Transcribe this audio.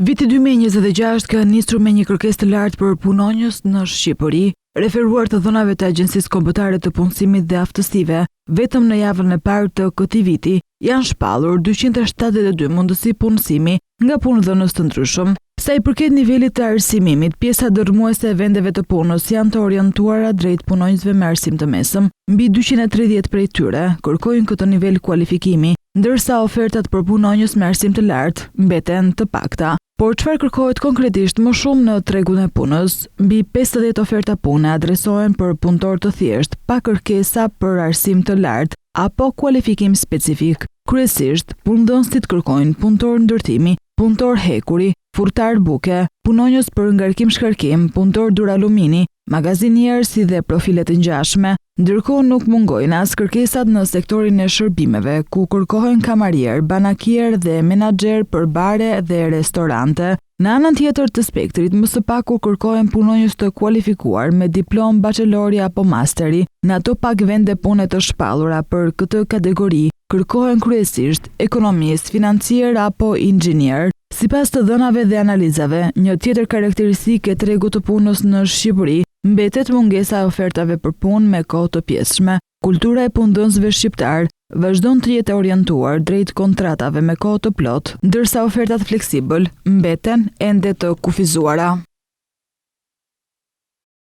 Viti 2026 ka nisur me një kërkesë të lartë për punonjës në Shqipëri, referuar të dhënave të Agjencisë Kombëtare të Punësimit dhe Aftësive. Vetëm në javën e parë të këtij viti janë shpallur 272 mundësi punësimi nga punëdhënës të ndryshëm. Sa i përket nivelit të arsimimit, pjesa dërmuese e vendeve të punës janë të orientuara drejt punonjësve me arsim të mesëm. Mbi 230 prej tyre kërkojnë këtë nivel kualifikimi, ndërsa ofertat për punonjës me arsim të lartë mbeten të pakta. Por çfarë kërkohet konkretisht më shumë në tregun e punës? Mbi 50 oferta pune adresohen për punëtor të thjeshtë, pa kërkesa për arsim të lartë apo kualifikim specifik. Kryesisht, punëdhënësit kërkojnë punëtor ndërtimi, punëtor hekuri, furtar buke, punonjës për ngarkim-shkarkim, punëtor duralumini, magazinier si dhe profilet të ngjashme, ndërkohë nuk mungojnë as kërkesat në sektorin e shërbimeve, ku kërkohen kamarier, banakier dhe menaxher për bare dhe restorante. Në anën tjetër të spektrit, më së paku kërkohen punonjës të kualifikuar me diplomë bachelori apo masteri. Në ato pak vende pune të shpallura për këtë kategori, kërkohen kryesisht ekonomist, financier apo inxhinier. Sipas të dhënave dhe analizave, një tjetër karakteristikë e tregut të punës në Shqipëri mbetet mungesa e ofertave për punë me kohë të pjesshme. Kultura e punëdhënësve shqiptar vazhdon të jetë orientuar drejt kontratave me kohë të plotë, ndërsa ofertat fleksibël mbeten ende të kufizuara.